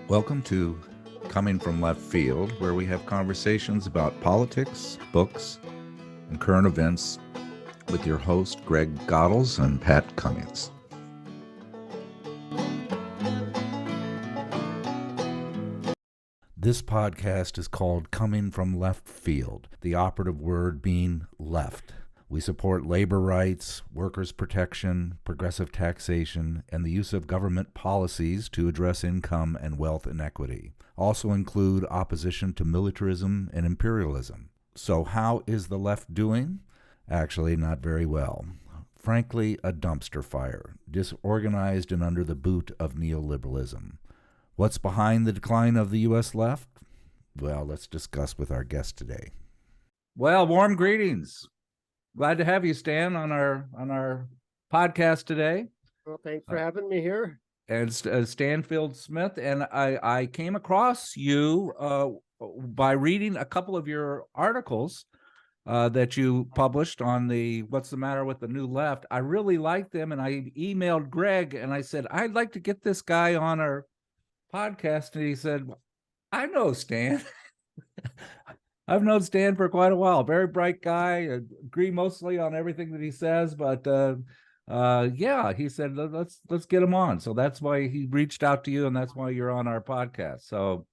Welcome to Coming from Left Field, where we have conversations about politics, books, and current events with your host, Greg Goddles and Pat Cummings. This podcast is called Coming from Left Field, the operative word being left. We support labor rights, workers' protection, progressive taxation, and the use of government policies to address income and wealth inequity. Also include opposition to militarism and imperialism. So how is the left doing? Actually, not very well. Frankly, a dumpster fire, disorganized and under the boot of neoliberalism. What's behind the decline of the U.S. left? Well, let's discuss with our guest today. Well, warm greetings. Glad to have you, Stan, on our podcast today. Well, thanks for having me here. And Stansfield Smith, and I came across you by reading a couple of your articles that you published on the What's the Matter with the New Left. I really liked them, and I emailed Greg, and I said, I'd like to get this guy on our podcast, and he said, I know Stan. I've known Stan for quite a while. Very bright guy. I agree mostly on everything that he says, but yeah, he said let's get him on. So that's why he reached out to you, and that's why you're on our podcast. So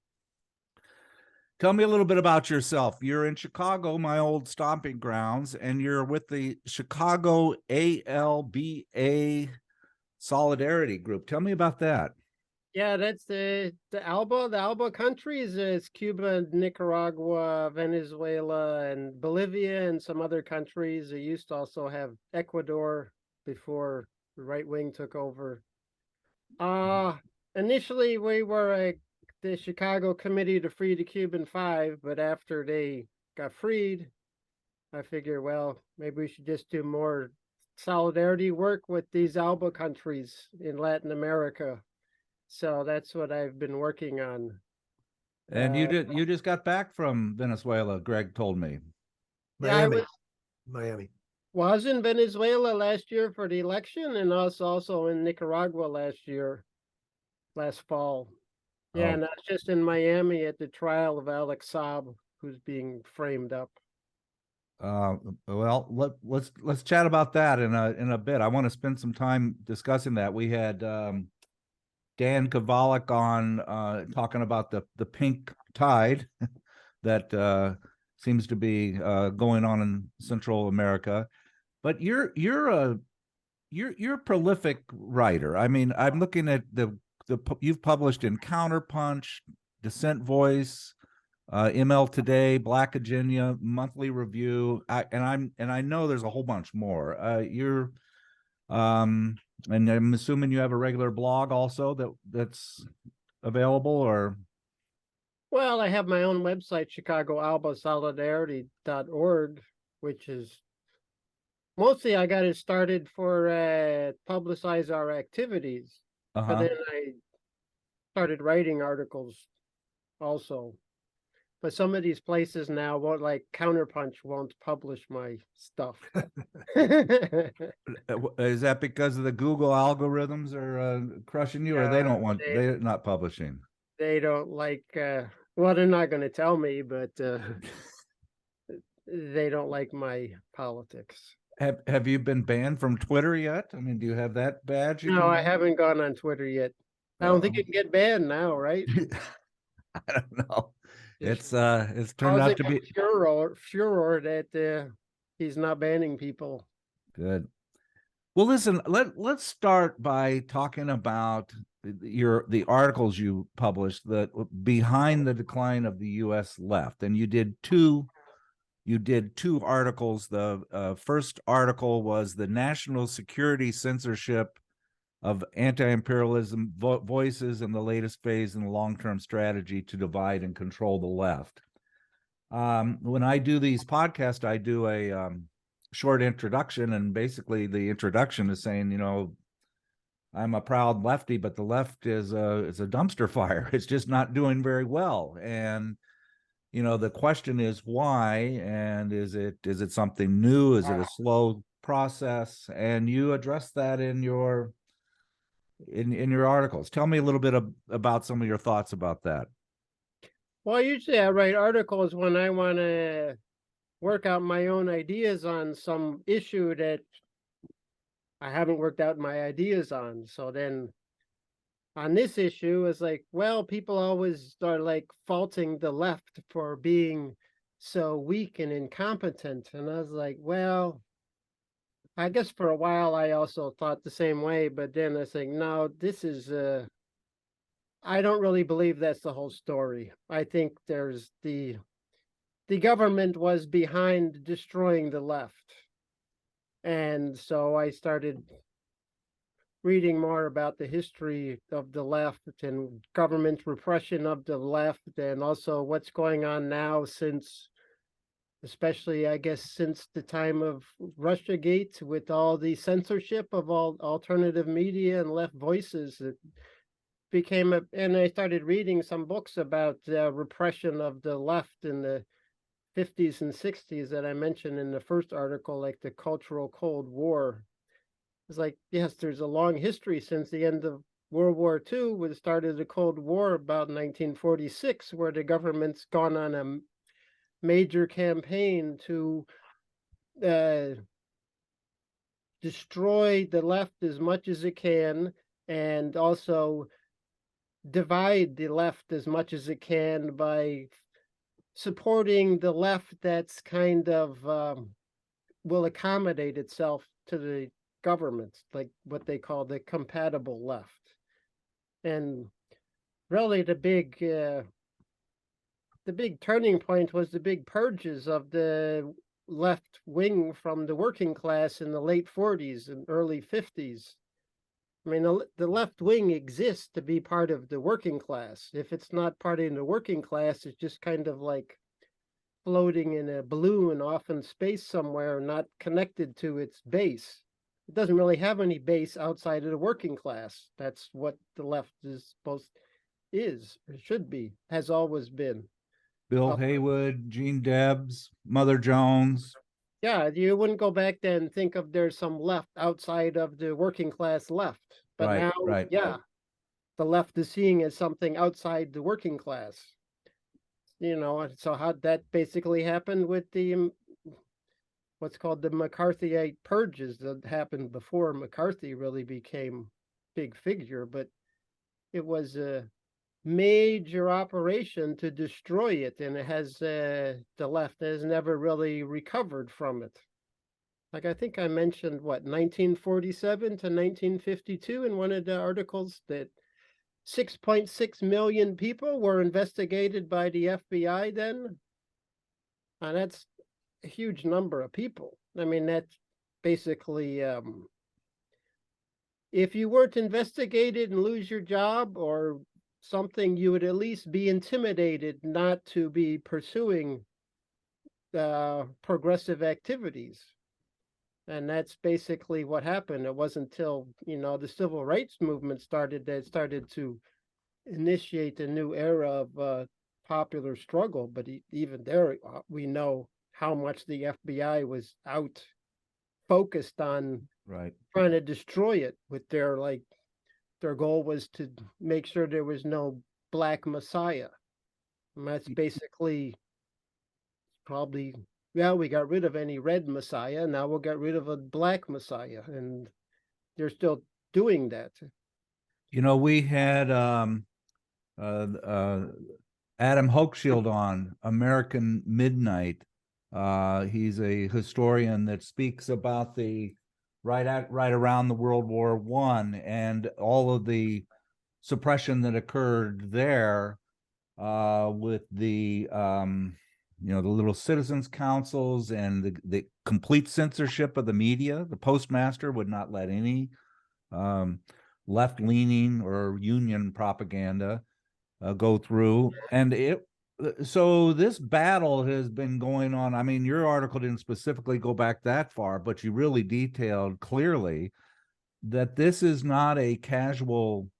tell me a little bit about yourself. You're in Chicago, my old stomping grounds, and you're with the Chicago ALBA Solidarity group. Tell me about that. Yeah, that's the ALBA. The ALBA countries is Cuba, Nicaragua, Venezuela, and Bolivia, and some other countries. They used to also have Ecuador before the right wing took over. Initially, we were the Chicago Committee to Free the Cuban Five, but after they got freed, I figured, well, maybe we should just do more solidarity work with these ALBA countries in Latin America. So that's what I've been working on. And you just got back from Venezuela, Greg told me. Miami. Was in Venezuela last year for the election, and also in Nicaragua last fall. Yeah, and I was just in Miami at the trial of Alex Saab, who's being framed up. Well, let's chat about that in a bit. I want to spend some time discussing that. We had Dan Kovalik on talking about the pink tide that seems to be going on in Central America. But you're a prolific writer. I mean, I'm looking at you've published in CounterPunch, Dissident Voice, MLToday, Black Agenda, Monthly Review, and I know there's a whole bunch more. And I'm assuming you have a regular blog also that's available, or? Well, I have my own website, Chicago ALBA Solidarity.org, which is mostly I got it started for publicize our activities. But then I started writing articles also. But some of these places now won't, like CounterPunch, won't publish my stuff. Is that because of the Google algorithms are crushing you, or they're not publishing? They don't like, well, they're not going to tell me, but they don't like my politics. Have you been banned from Twitter yet? I mean, do you have that badge? No, I haven't gone on Twitter yet. I don't think you can get banned now, right? I don't know. It's turned out to be furor that he's not banning people. Good. Well, listen, let's start by talking about the articles you published that behind the decline of the U.S. left, and you did two articles. The first article was the National Security Censorship of Anti-Imperialism Voices in the Latest Phase in the Long-Term Strategy to Divide and Control the Left. When I do these podcasts, I do a short introduction, and basically the introduction is saying, I'm a proud lefty, but the left is a dumpster fire. It's just not doing very well. And the question is why, and is it something new? Is it a slow process? And you address that in your in your articles. Tell me a little bit about some of your thoughts about that. Well, usually I write articles when I want to work out my own ideas on some issue that I haven't worked out my ideas on. So then on this issue, it's like, well, people always are like faulting the left for being so weak and incompetent. And I was like, well, I guess for a while I also thought the same way, but then I was like, no, this is I don't really believe that's the whole story. I think there's the government was behind destroying the left. And so I started reading more about the history of the left and government repression of the left, and also what's going on now since, especially I guess since the time of Russiagate, with all the censorship of all alternative media and left voices. It became and I started reading some books about repression of the left in the 50s and 60s that I mentioned in the first article, like the Cultural Cold War. It's like, yes, there's a long history since the end of World War II, with the start of the Cold War about 1946, where the government's gone on a major campaign to destroy the left as much as it can, and also divide the left as much as it can by supporting the left that's kind of will accommodate itself to the government, like what they call the compatible left. And really the big turning point was the big purges of the left wing from the working class in the late 40s and early 50s. I mean, the left wing exists to be part of the working class. If it's not part of the working class, it's just kind of like floating in a balloon off in space somewhere, not connected to its base. It doesn't really have any base outside of the working class. That's what the left is or should be, has always been. Bill Haywood, Gene Debs, Mother Jones. Yeah, you wouldn't go back then and think of there's some left outside of the working class left. But Right, now, right. yeah, the left is seeing as something outside the working class. So how that basically happened with the what's called the McCarthyite purges that happened before McCarthy really became big figure, but it was a major operation to destroy it, and it has the left has never really recovered from it. Like I think I mentioned 1947 to 1952 in one of the articles that 6.6 million people were investigated by the FBI then. And that's a huge number of people. I mean, that's basically, if you weren't investigated and lose your job or something, you would at least be intimidated not to be pursuing progressive activities. And that's basically what happened. It wasn't until, the civil rights movement started to initiate a new era of popular struggle. But even there, we know how much the FBI was out focused on trying to destroy it with their goal was to make sure there was no black messiah. And that's basically probably, we got rid of any red messiah. Now we'll get rid of a black messiah. And they're still doing that. We had Adam Hochschild on American Midnight. He's a historian that speaks about the right around the World War I and all of the suppression that occurred there with the the little citizens councils and the complete censorship of the media. The postmaster would not let any left-leaning or union propaganda go through. And so this battle has been going on. I mean, your article didn't specifically go back that far, but you really detailed clearly that this is not a casual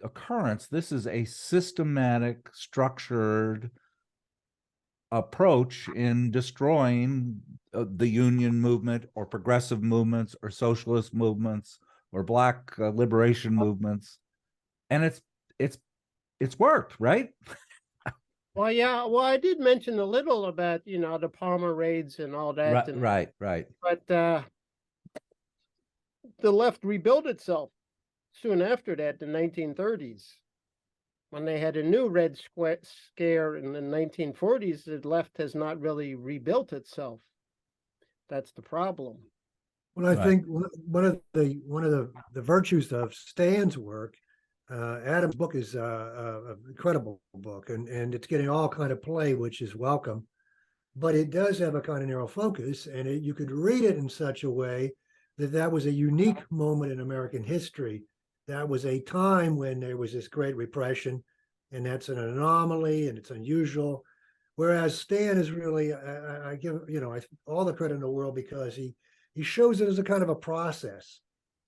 occurrence. This is a systematic, structured approach in destroying the union movement or progressive movements or socialist movements or black liberation movements, and it's worked, right? Well, yeah. Well, I did mention a little about, the Palmer raids and all that, Right. but the left rebuilt itself soon after that, the 1930s. When they had a new Red Scare in the 1940s, the left has not really rebuilt itself. That's the problem. Well, I think one of the virtues of Stan's work, Adam's book is an incredible book, and it's getting all kind of play, which is welcome. But it does have a kind of narrow focus, and you could read it in such a way that was a unique moment in American history. That was a time when there was this great repression, and that's an anomaly and it's unusual. Whereas Stan is really, I give all the credit in the world, because he shows it as a kind of a process,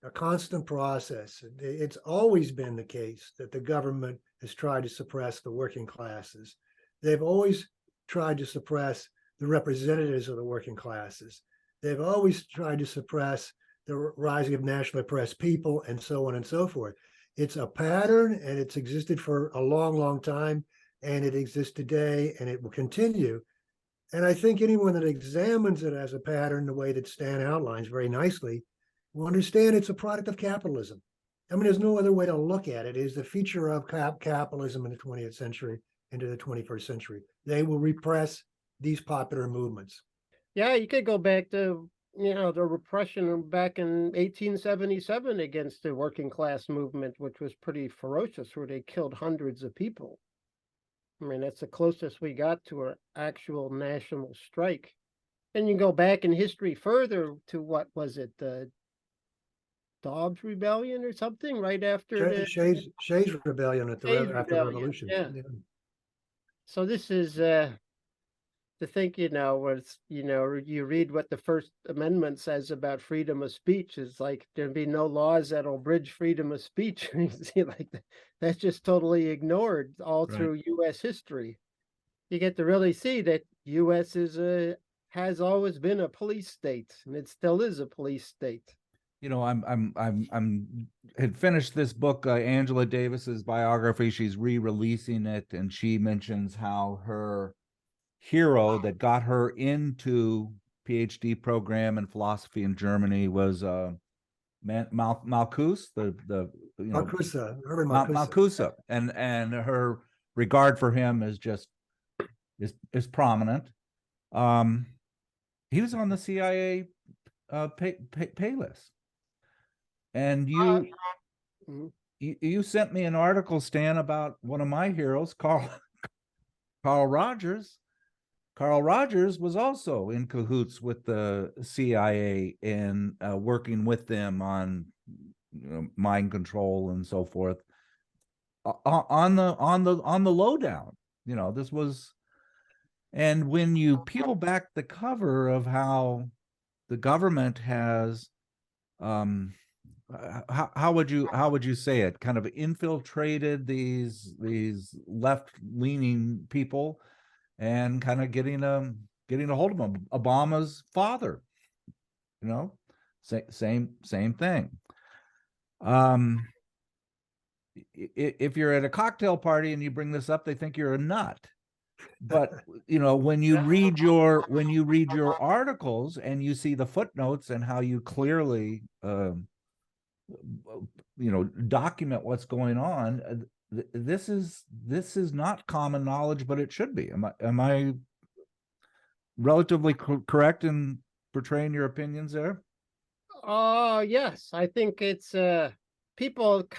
a constant process. It's always been the case that the government has tried to suppress the working classes. They've always tried to suppress the representatives of the working classes. They've always tried to suppress the rising of nationally oppressed people, and so on and so forth. It's a pattern, and it's existed for a long, long time, and it exists today, and it will continue. And I think anyone that examines it as a pattern, the way that Stan outlines very nicely, will understand it's a product of capitalism. I mean, there's no other way to look at it. It is the feature of capitalism in the 20th century into the 21st century. They will repress these popular movements. Yeah, you could go back to, the repression back in 1877 against the working class movement, which was pretty ferocious, where they killed hundreds of people. I mean, that's the closest we got to an actual national strike. And you go back in history further to, what was it, the Dobbs Rebellion or something, right after the Shays Rebellion after the Revolution. Yeah. So this is to think, was, you read what the First Amendment says about freedom of speech. It's like there'd be no laws that'll bridge freedom of speech. You see, like that's just totally ignored all through U.S. history. You get to really see that U.S. has always been a police state, and it still is a police state. I'm had finished this book, Angela Davis's biography. She's re-releasing it, and she mentions how her hero that got her into PhD program in philosophy in Germany was Malthus, Malthus, and her regard for him is just is prominent. He was on the CIA pay list, and you sent me an article, Stan, about one of my heroes, Carl Rogers. Carl Rogers was also in cahoots with the CIA and working with them on mind control and so forth. On the lowdown, this was, and when you peel back the cover of how the government has, how would you say it, kind of infiltrated these left-leaning people, and kind of getting a hold of them. Obama's father, same thing. If you're at a cocktail party and you bring this up, they think you're a nut. But when you read your articles and you see the footnotes and how you clearly document what's going on, this is not common knowledge, but it should be. Am I relatively correct in portraying your opinions there? Yes, I think it's people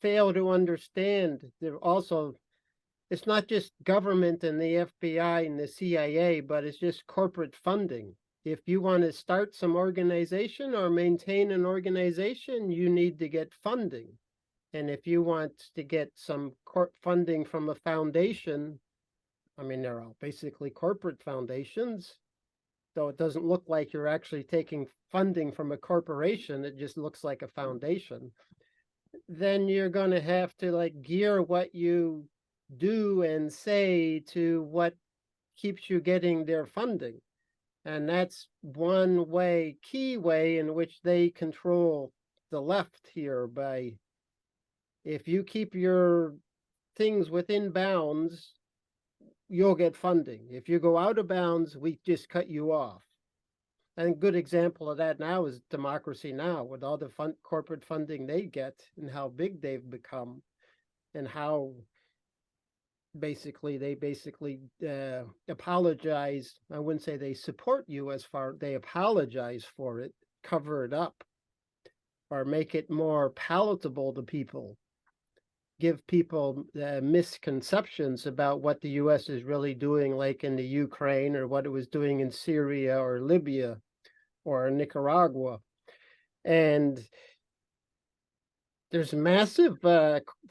fail to understand. It's not just government and the FBI and the CIA, but it's just corporate funding. If you want to start some organization or maintain an organization, you need to get funding. And if you want to get some funding from a foundation, I mean, they're all basically corporate foundations, though it doesn't look like you're actually taking funding from a corporation. It just looks like a foundation. Then you're going to have to gear what you do and say to what keeps you getting their funding. And that's one way, key way in which they control the left here by, if you keep your things within bounds, you'll get funding. If you go out of bounds, we just cut you off. And a good example of that now is Democracy Now, with all the corporate funding they get and how big they've become, and how they basically apologize. I wouldn't say they support you as far, they apologize for it, cover it up, or make it more palatable to people, give people misconceptions about what the US is really doing, like in the Ukraine, or what it was doing in Syria or Libya or Nicaragua. And there's massive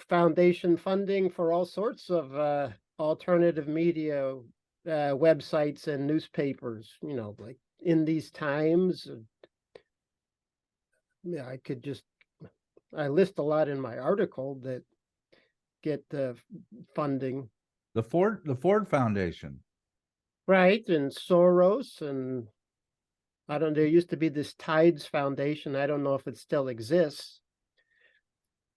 foundation funding for all sorts of alternative media websites and newspapers, you know, like In These Times. Yeah, I list a lot in my article that get funding. The Ford Foundation. Right, and Soros, and I don't, there used to be this Tides Foundation. I don't know if it still exists.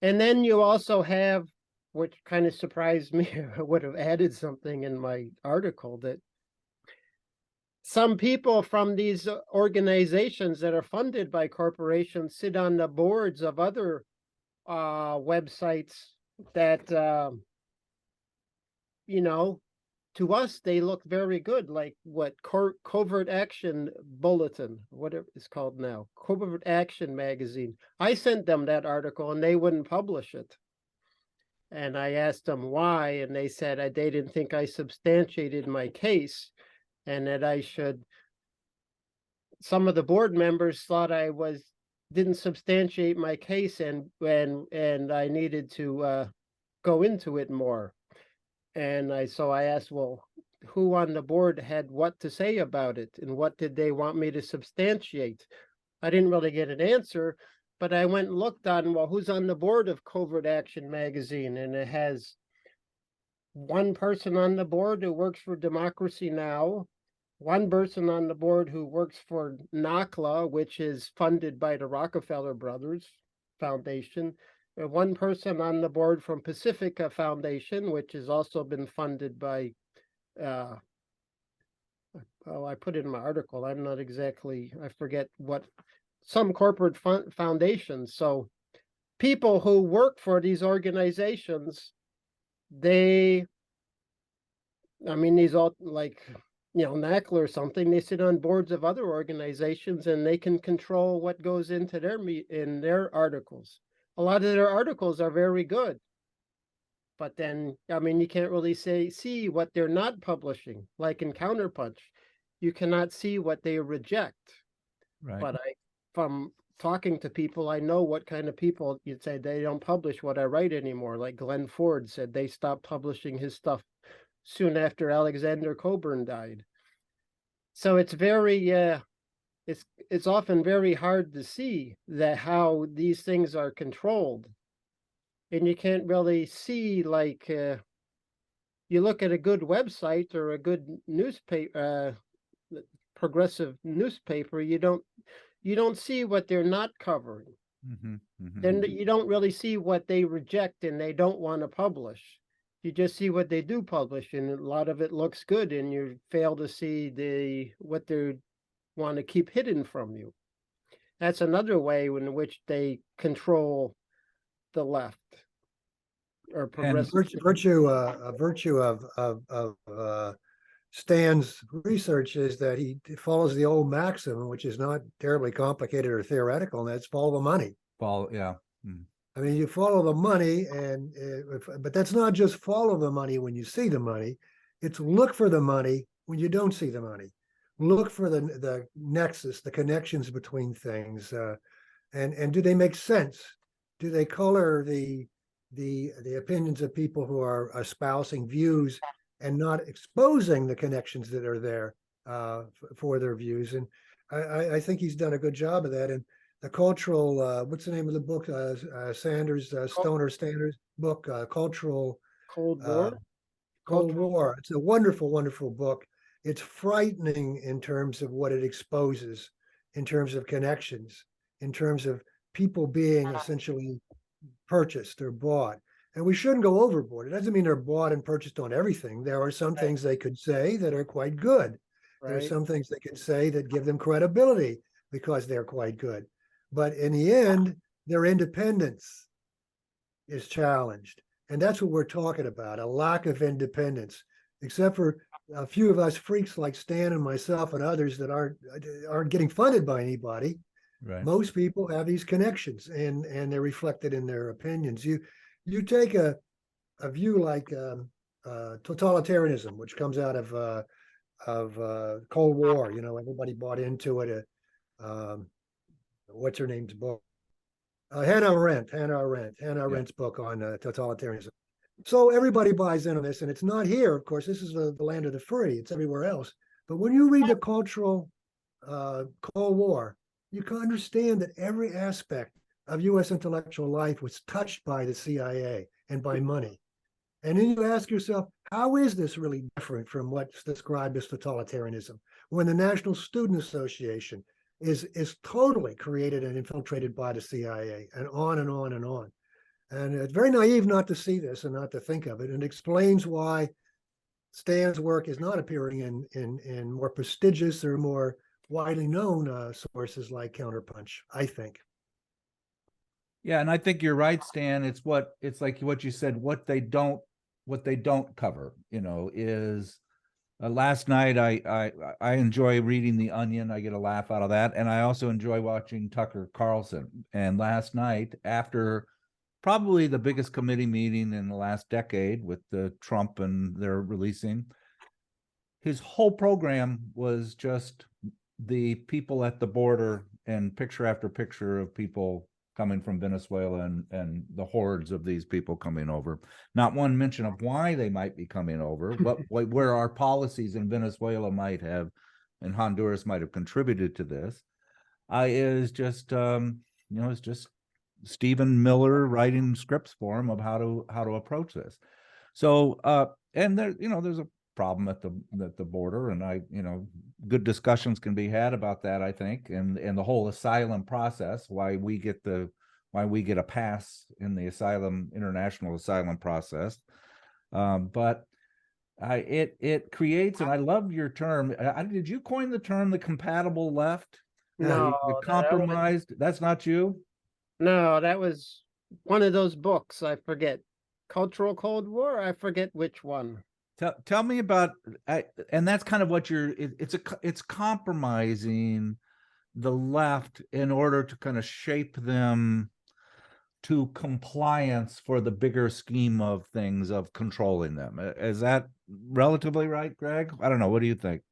And then you also have, which kind of surprised me, I would have added something in my article, that some people from these organizations that are funded by corporations sit on the boards of other websites that, you know, to us, they look very good, like what Covert Action Bulletin, whatever it's called now, Covert Action Magazine. I sent them that article and they wouldn't publish it. And I asked them why, and they said they didn't think I substantiated my case, and that I should, some of the board members thought I didn't substantiate my case, and I needed to go into it more. And so I asked, well, who on the board had what to say about it, and what did they want me to substantiate? I didn't really get an answer, but I went and looked on, well, who's on the board of Covert Action Magazine? And it has one person on the board who works for Democracy Now!, one person on the board who works for NACLA, which is funded by the Rockefeller Brothers Foundation, one person on the board from Pacifica Foundation, which has also been funded by, I put it in my article, I'm not exactly, I forget what, some corporate foundations. So people who work for these organizations, these all, like, you know, NACLA or something, they sit on boards of other organizations and they can control what goes into their articles. A lot of their articles are very good, but then, you can't really see what they're not publishing. Like in CounterPunch, you cannot see what they reject. Right. But from talking to people, I know what kind of people. You'd say they don't publish what I write anymore. Like Glenn Ford said they stopped publishing his stuff soon after Alexander Coburn died. So it's very, it's often very hard to see that how these things are controlled. And you can't really see, like, you look at a good website or a good newspaper, progressive newspaper, you don't see what they're not covering. Then you don't really see what they reject and they don't want to publish. You just see what they do publish, and a lot of it looks good, and you fail to see what they want to keep hidden from you. That's another way in which they control the left or progressive. A virtue of Stan's research is that he follows the old maxim, which is not terribly complicated or theoretical, and that's follow the money. Yeah. You follow the money, but that's not just follow the money when you see the money. It's look for the money when you don't see the money. Look for the nexus, the connections between things, and do they make sense? Do they color the opinions of people who are espousing views and not exposing the connections that are there for their views? And I think he's done a good job of that. And the cultural, what's the name of the book? Stoner Sanders book, Cultural Cold War. Cold War. It's a wonderful, wonderful book it's frightening in terms of what it exposes, in terms of connections, in terms of people being essentially purchased or bought. And we shouldn't go overboard. It doesn't mean they're bought and purchased on everything. There are some things they could say that are quite good. There are Right. some things they can say that give them credibility because they're quite good. But in the end, their independence is challenged. And that's what we're talking about, a lack of independence, except for a few of us freaks like Stan and myself and others that aren't getting funded by anybody. Right. Most people have these connections and they're reflected in their opinions. You take a view like totalitarianism, which comes out of Cold War. You know, everybody bought into it. What's her name's book? Hannah Arendt's book on totalitarianism. So everybody buys into this, and it's not here. Of course, this is the land of the free. It's everywhere else. But when you read the cultural Cold War, you can understand that every aspect of U.S. intellectual life was touched by the CIA and by money. And then you ask yourself, how is this really different from what's described as totalitarianism? When the National Student Association is totally created and infiltrated by the CIA, and on and on and on. And it's very naive not to see this and not to think of it, and explains why Stan's work is not appearing in more prestigious or more widely known sources like CounterPunch, I think. Yeah, and I think you're right, Stan. It's like what you said, what they don't cover, you know, is last night I enjoy reading The Onion. I get a laugh out of that. And I also enjoy watching Tucker Carlson. And last night, after probably the biggest committee meeting in the last decade with the Trump and their releasing, his whole program was just the people at the border and picture after picture of people coming from Venezuela and the hordes of these people coming over. Not one mention of why they might be coming over, but where our policies in Venezuela might have and Honduras might have contributed to this. Is just it's just Stephen Miller writing scripts for him of how to approach this. So and there, there's a problem at the border, and good discussions can be had about that, I think, and the whole asylum process, why we get a pass in the international asylum process. But it creates, and I love your term. Did you coin the term the compatible left? No, The compromised. That's not you. No, that was one of those books. I forget. Cultural Cold War. I forget which one. Tell me about, and that's kind of what it's compromising the left in order to kind of shape them to compliance for the bigger scheme of things of controlling them. Is that relatively right, Greg? I don't know. What do you think?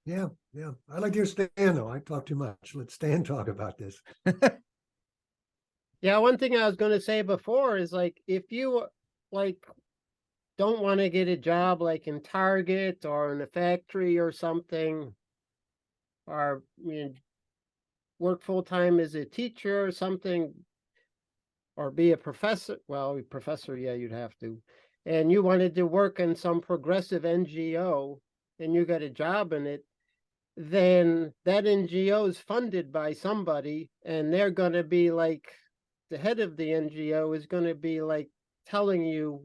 Yeah. I like your Stan, though. I talk too much. Let Stan talk about this. Yeah, one thing I was going to say before is, like, if you don't want to get a job like in Target or in a factory or something, or work full-time as a teacher or something, or be a professor. Well, professor, yeah, you'd have to. And you wanted to work in some progressive NGO and you got a job in it, then that NGO is funded by somebody, and they're going to be like, the head of the NGO is going to be like telling you,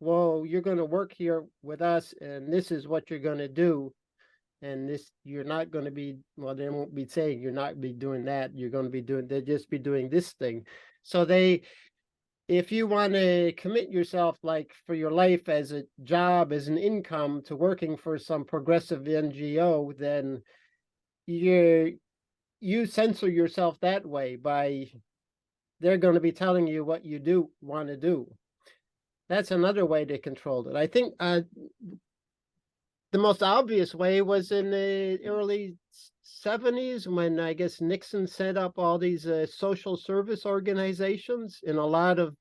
well, you're going to work here with us and this is what you're going to do. And this, you're not going to be, well, they won't be saying you're not be doing that. You're going to be doing, they'll just be doing this thing. So if you want to commit yourself, like, for your life as a job, as an income, to working for some progressive NGO, then you censor yourself that way by, they're going to be telling you what you want to do. That's another way to control it. I think the most obvious way was in the early 70s, when I guess Nixon set up all these social service organizations, and a lot of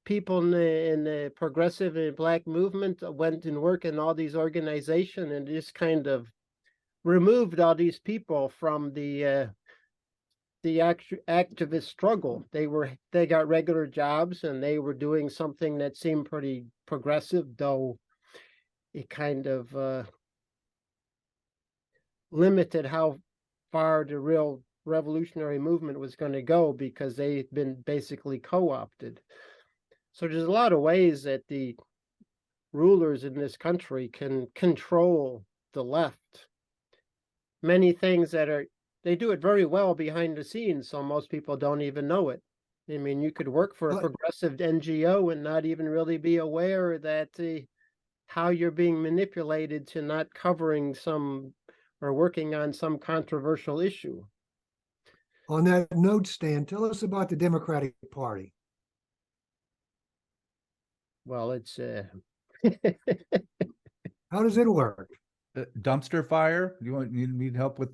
people in the progressive and Black movement went and worked in all these organizations, and just kind of removed all these people from the activist struggle. They got regular jobs and they were doing something that seemed pretty progressive, though it kind of limited how far the real revolutionary movement was going to go because they've been basically co-opted. So there's a lot of ways that the rulers in this country can control the left. Many things they do it very well behind the scenes, so most people don't even know it. I mean, you could work for a progressive NGO and not even really be aware that how you're being manipulated to not covering some or working on some controversial issue. On that note, Stan, tell us about the Democratic Party. Well, it's How does it work? Dumpster fire? You need help with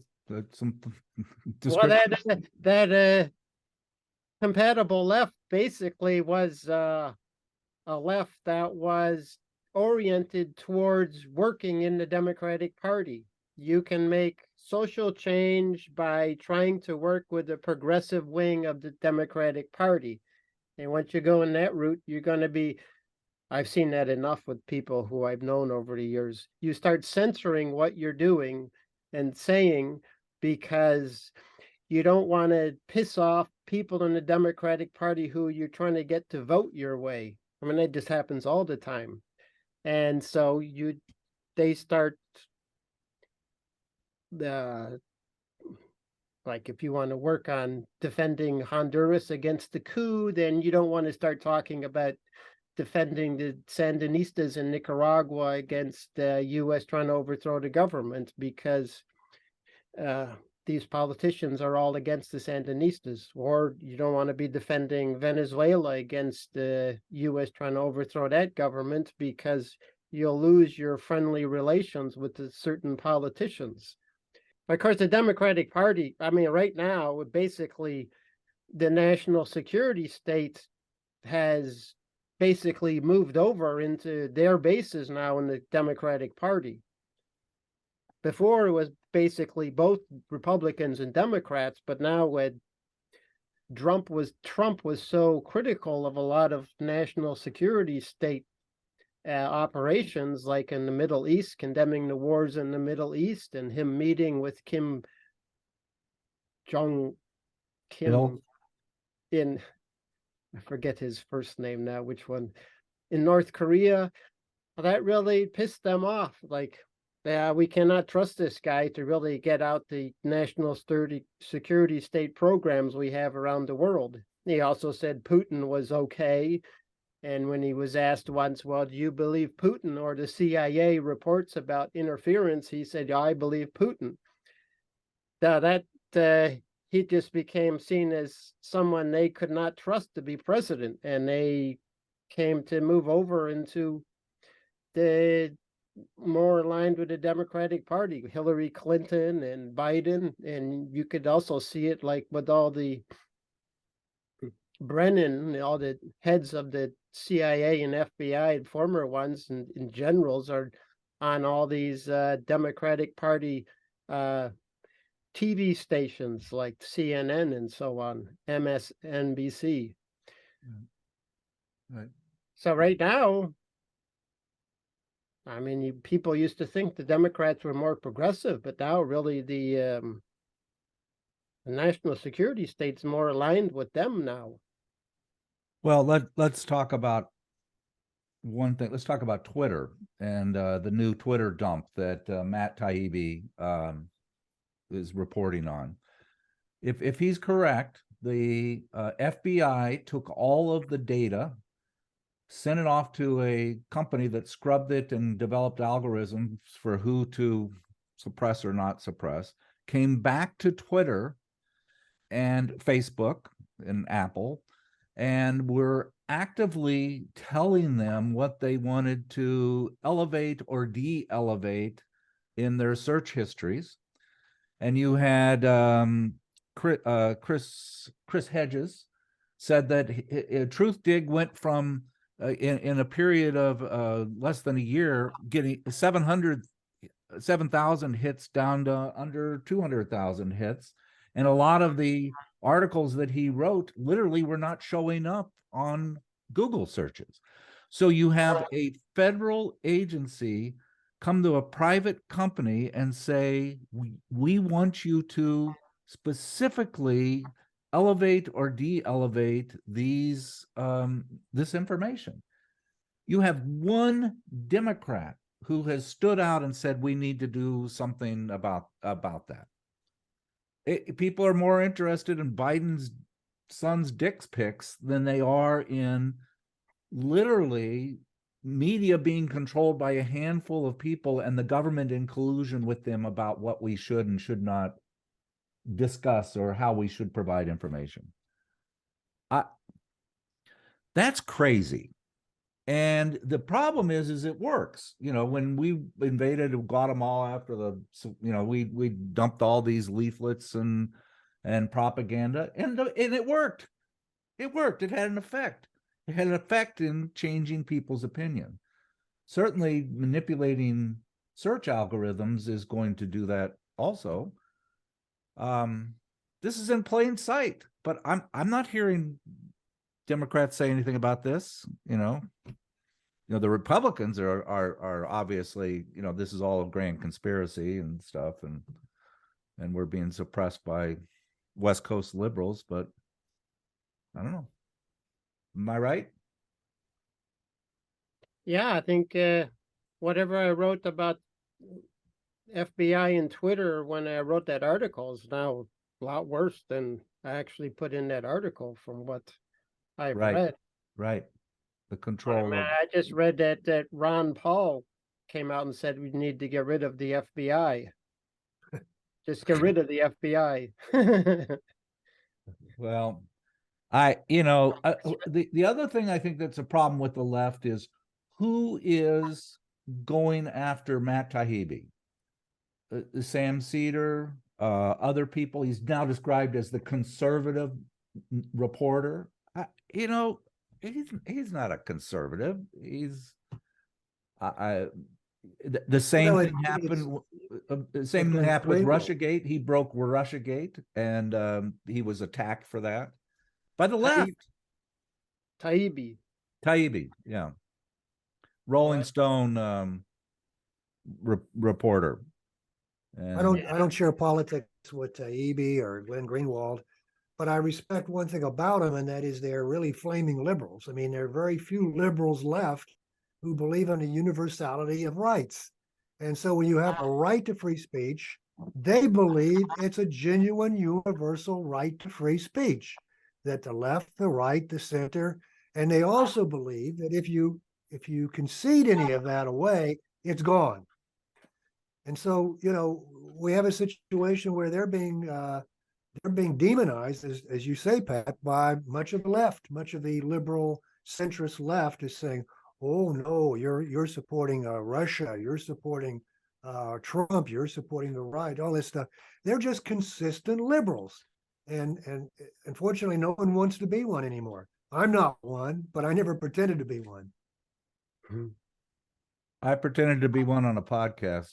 some well, description? that compatible left basically was a left that was oriented towards working in the Democratic Party. You can make social change by trying to work with the progressive wing of the Democratic Party. And once you go in that route, you're going to be, I've seen that enough with people who I've known over the years. You start censoring what you're doing and saying because you don't want to piss off people in the Democratic Party who you're trying to get to vote your way. I mean, that just happens all the time. And so they start like if you want to work on defending Honduras against the coup, then you don't want to start talking about defending the Sandinistas in Nicaragua against the U.S. trying to overthrow the government because these politicians are all against the Sandinistas. Or you don't want to be defending Venezuela against the U.S. trying to overthrow that government because you'll lose your friendly relations with the certain politicians. Of course, the Democratic Party, I mean, right now, basically, the national security state has basically moved over into their bases now in the Democratic Party. Before, it was basically both Republicans and Democrats, but now when Trump was so critical of a lot of national security state operations, like in the Middle East, condemning the wars in the Middle East, and him meeting with Kim in, I forget his first name now, which one, in North Korea, that really pissed them off. Like, we cannot trust this guy to really get out the national security state programs we have around the world. He also said Putin was okay. And when he was asked once, well, do you believe Putin or the CIA reports about interference? He said, yeah, I believe Putin. He just became seen as someone they could not trust to be president. And they came to move over into the more aligned with the Democratic Party, Hillary Clinton and Biden. And you could also see it like with all the Brennan, all the heads of the CIA and FBI and former ones and generals are on all these Democratic Party TV stations like CNN and so on, MSNBC. Right. So right now, I mean, people used to think the Democrats were more progressive, but now really the national security state's more aligned with them now. Well, let's talk about one thing. Let's talk about Twitter and the new Twitter dump that Matt Taibbi is reporting on. If he's correct, the FBI took all of the data, sent it off to a company that scrubbed it and developed algorithms for who to suppress or not suppress, came back to Twitter and Facebook and Apple, and were actively telling them what they wanted to elevate or de-elevate in their search histories. And you had Chris Hedges said that Truthdig went from in a period of less than a year getting 7,000 hits down to under 200,000 hits, and a lot of the articles that he wrote literally were not showing up on Google searches. So you have a federal agency come to a private company and say, we want you to specifically elevate or de-elevate these this information. You have one Democrat who has stood out and said we need to do something about that. People are more interested in Biden's son's dick pics than they are in literally media being controlled by a handful of people and the government in collusion with them about what we should and should not discuss or how we should provide information. That's crazy. And the problem is it works. You know, when we invaded Guatemala after the, you know, we dumped all these leaflets and propaganda, and it worked. It worked. It had an effect. It had an effect in changing people's opinion. Certainly manipulating search algorithms is going to do that also. This is in plain sight, but I'm not hearing Democrats say anything about this. You know, the Republicans are obviously, you know, this is all a grand conspiracy and stuff, and we're being suppressed by West Coast liberals, but I don't know. Am I right? Yeah, I think whatever I wrote about FBI and Twitter when I wrote that article is now a lot worse than I actually put in that article from what I've read. Right. The control. I just read that Ron Paul came out and said we need to get rid of the FBI. Just get rid of the FBI. Well, the other thing I think that's a problem with the left is who is going after Matt Taibbi, Sam Cedar, other people. He's now described as the conservative reporter. You know, he's not a conservative. He's the same thing happened. The same thing happened with Russiagate. He broke Russiagate, and he was attacked for that by the left. Taibbi, yeah. Rolling Stone reporter. And I don't share politics with Taibbi or Glenn Greenwald, but I respect one thing about them, and that is they're really flaming liberals. I mean, there are very few liberals left who believe in the universality of rights. And so when you have a right to free speech, they believe it's a genuine universal right to free speech, that the left, the right, the center, and they also believe that if you concede any of that away, it's gone. And so, you know, we have a situation where they're being demonized, as you say, Pat, by much of the left. Much of the liberal centrist left is saying, "Oh no, you're supporting Russia, you're supporting Trump, you're supporting the right, all this stuff." They're just consistent liberals, and unfortunately, no one wants to be one anymore. I'm not one, but I never pretended to be one. I pretended to be one on a podcast.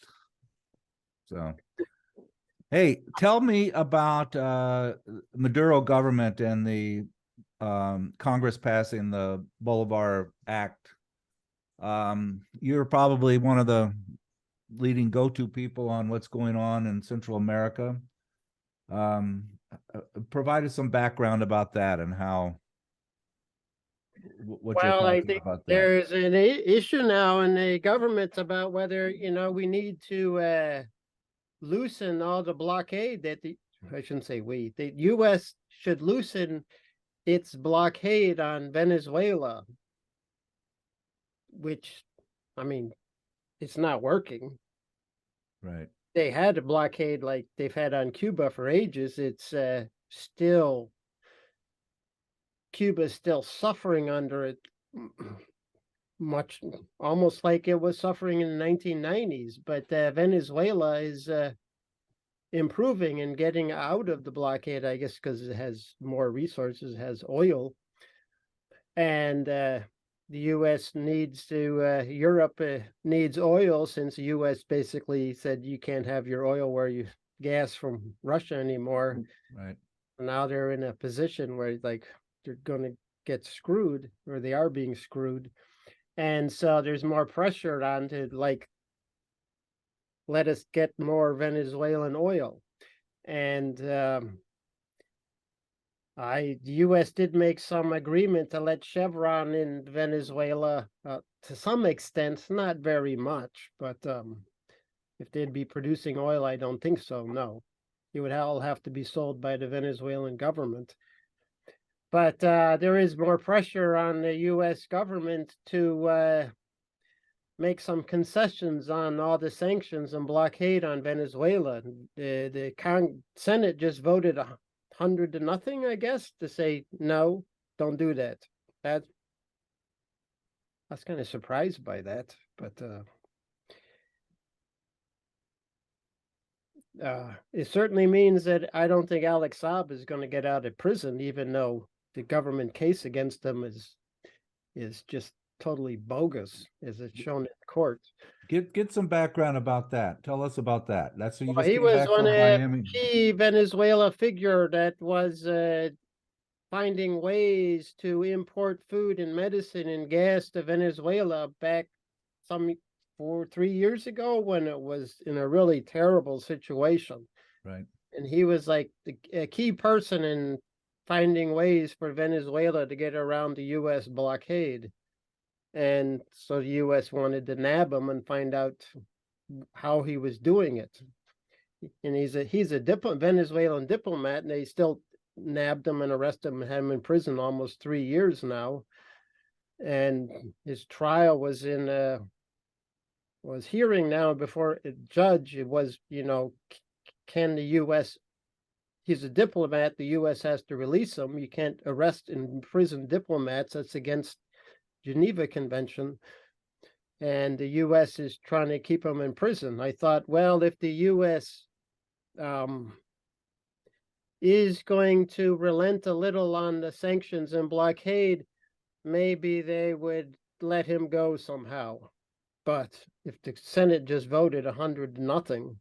So, hey, tell me about Maduro government and the Congress passing the Bolivar Act. You're probably one of the leading go-to people on what's going on in Central America. Provide us some background about that and how. Well, I think there's an issue now in the government about whether, you know, we need to loosen all the blockade that I shouldn't say the U.S. should loosen its blockade on Venezuela, which, I mean, it's not working. Right. They had a blockade like they've had on Cuba for ages. It's still, Cuba's still suffering under it, much almost like it was suffering in the 1990s. But Venezuela is improving and getting out of the blockade, I guess, because it has more resources, has oil. And the U.S. needs to, Europe needs oil, since the U.S. basically said you can't have your oil where you gas from Russia anymore. Right. Now they're in a position where like they're going to get screwed, or they are being screwed. And so there's more pressure on to like let us get more Venezuelan oil. And the U.S. did make some agreement to let Chevron in Venezuela to some extent, not very much, but if they'd be producing oil, I don't think so, no. It would all have to be sold by the Venezuelan government. But there is more pressure on the U.S. government to make some concessions on all the sanctions and blockade on Venezuela. The Senate just voted 100 to nothing, I guess, to say, no, don't do that. I was kind of surprised by that, but it certainly means that I don't think Alex Saab is going to get out of prison, even though the government case against him is just totally bogus, as it's shown in court. Get some background about that. Tell us about that. That's what you Well, just he came was back one from Miami. key Venezuela figure that was finding ways to import food and medicine and gas to Venezuela back 3 years ago, when it was in a really terrible situation. Right. And he was like a key person in finding ways for Venezuela to get around the U.S. blockade. And so the U.S. wanted to nab him and find out how he was doing it. And he's a Venezuelan diplomat, and they still nabbed him and arrested him and had him in prison almost 3 years now. And his trial was hearing now before a judge. It was, can the U.S. He's a diplomat. The U.S. has to release him. You can't arrest and imprison diplomats. That's against Geneva Convention. And the U.S. is trying to keep him in prison. I thought, well, if the U.S. Is going to relent a little on the sanctions and blockade, maybe they would let him go somehow. But if the Senate just voted 100 to nothing,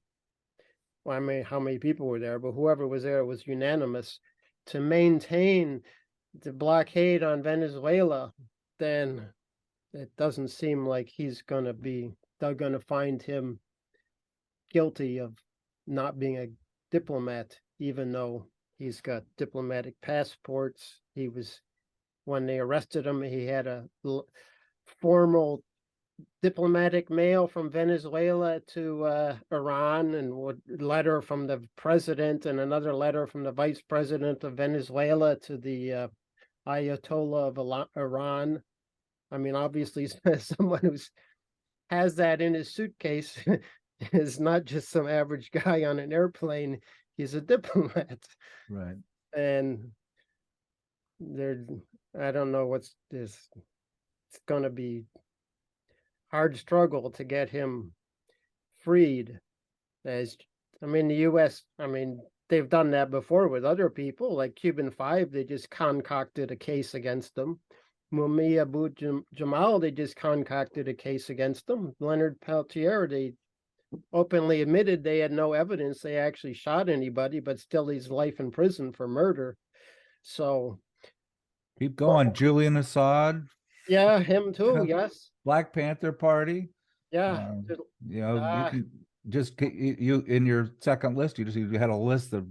well, I mean, how many people were there? But whoever was there was unanimous to maintain the blockade on Venezuela, then it doesn't seem like they're going to find him guilty of not being a diplomat, even though he's got diplomatic passports. When they arrested him, he had a formal diplomatic mail from Venezuela to Iran, and a letter from the president and another letter from the vice president of Venezuela to the Ayatollah of Iran. I mean, obviously, someone who has that in his suitcase is not just some average guy on an airplane. He's a diplomat. Right. And I don't know what's this. It's going to be hard struggle to get him freed. The U.S., they've done that before with other people, like Cuban 5, they just concocted a case against them. Mumia Abu Jamal, they just concocted a case against them. Leonard Peltier, they openly admitted they had no evidence they actually shot anybody, but still he's life in prison for murder. So keep going. Julian Assad. Yeah, him too. Yes. Black Panther Party. Yeah. You can just you in your second list. You had a list of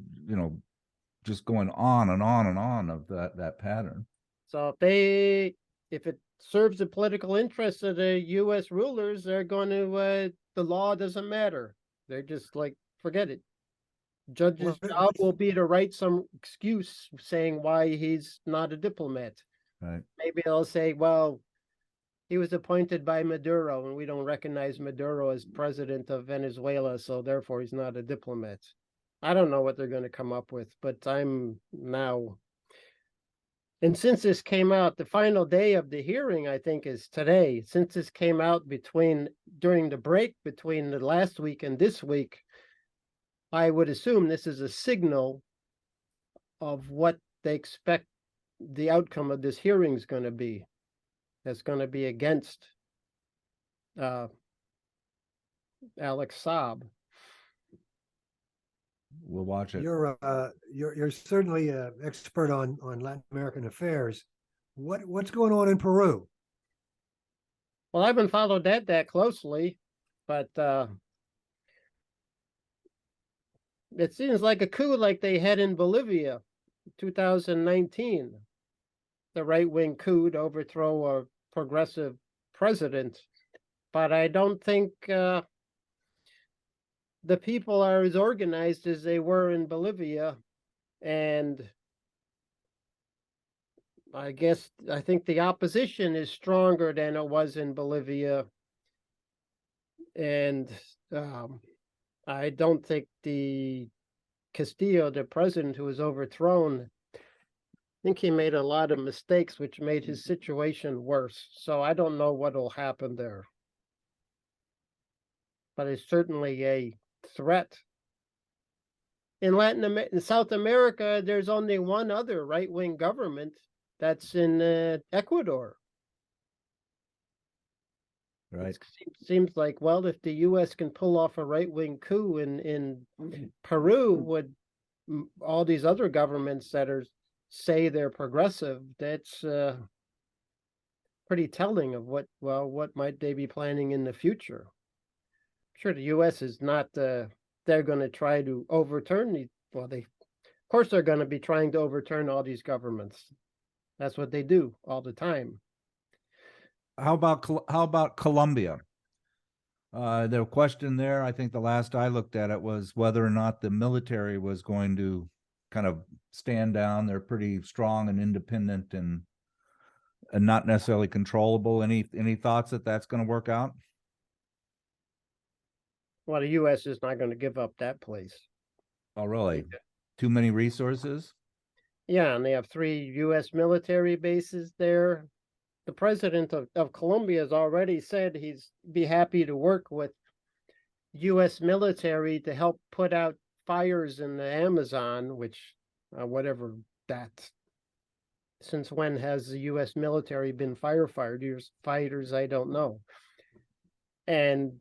just going on and on and on of that pattern. So if it serves the political interests of the U.S. rulers, they're going to the law doesn't matter. They're just like, forget it. Judge's job will be to write some excuse saying why he's not a diplomat. Right. Maybe they'll say, well, he was appointed by Maduro, and we don't recognize Maduro as president of Venezuela, so therefore he's not a diplomat. I don't know what they're going to come up with, but I'm now. And since this came out, the final day of the hearing, I think, is today. Since this came out during the break between the last week and this week, I would assume this is a signal of what they expect the outcome of this hearing is going to be. That's going to be against Alex Saab. We'll watch it. You're certainly an expert on Latin American affairs. What's going on in Peru? Well, I haven't followed that closely, but it seems like a coup like they had in Bolivia, 2019. The right-wing coup to overthrow a progressive president. But I don't think the people are as organized as they were in Bolivia. And I think the opposition is stronger than it was in Bolivia. And I don't think the Castillo, the president who was overthrown, I think he made a lot of mistakes, which made his situation worse. So I don't know what will happen there. But it's certainly a threat. In South America, there's only one other right-wing government. That's in Ecuador. Right. It seems like, well, if the U.S. can pull off a right-wing coup in Peru, would all these other governments that say they're progressive, that's pretty telling of what might they be planning in the future. Sure, the U.S. is not, they're going to try to overturn these, of course they're going to be trying to overturn all these governments. That's what they do all the time. How about Colombia? The question there, I think the last I looked at it was whether or not the military was going to kind of stand down. They're pretty strong and independent and not necessarily controllable. Any thoughts that that's going to work out? Well, the U.S. is not going to give up that place. Oh, really? Too many resources? Yeah, and they have 3 U.S. military bases there. The president of Colombia has already said he's be happy to work with U.S. military to help put out fires in the Amazon, which, whatever that. Since when has the U.S. military been firefighters? I don't know. And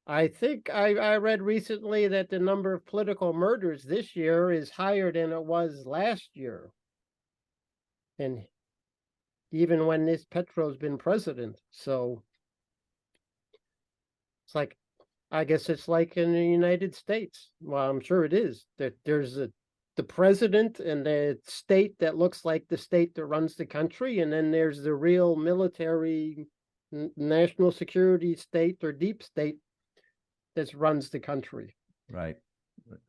I think I read recently that the number of political murders this year is higher than it was last year. And even when this Petro's been president. So it's like, I guess it's like in the United States. Well, I'm sure it is, that there's the president and the state that looks like the state that runs the country. And then there's the real military, national security state or deep state that runs the country. Right.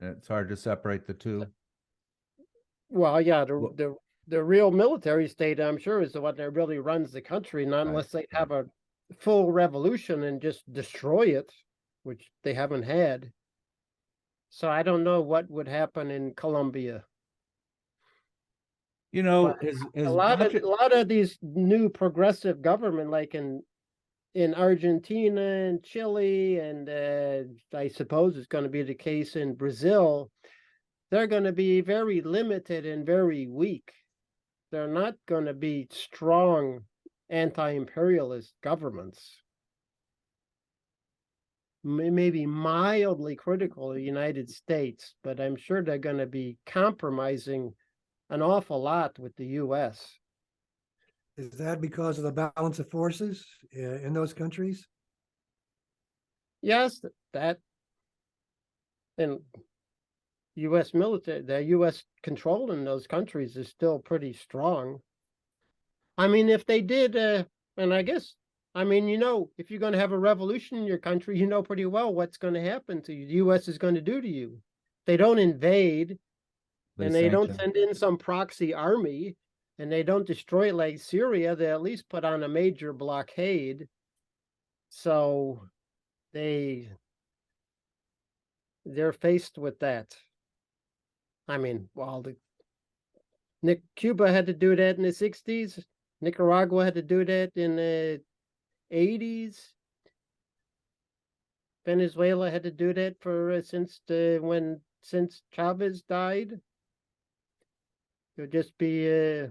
It's hard to separate the two. Well, yeah, the real military state, I'm sure, is the one that really runs the country, not unless they have a full revolution and just destroy it, which they haven't had. So I don't know what would happen in Colombia. You know, a lot of these new progressive government, like in Argentina and Chile, and I suppose it's going to be the case in Brazil, they're going to be very limited and very weak. They're not going to be strong anti-imperialist governments. Maybe mildly critical of the United States, but I'm sure they're going to be compromising an awful lot with the U.S. Is that because of the balance of forces in those countries? Yes, that and U.S. military, the U.S. control in those countries is still pretty strong. I mean, if they did, and I guess, I mean, if you're going to have a revolution in your country, you know pretty well what's going to happen to you. The U.S. is going to do to you. They don't invade, and they don't send in some proxy army, and they don't destroy it like Syria. They at least put on a major blockade. So they're faced with that. I mean, well, Cuba had to do that in the 60s. Nicaragua had to do that in the 80s. Venezuela had to do that for since Chavez died. It would just be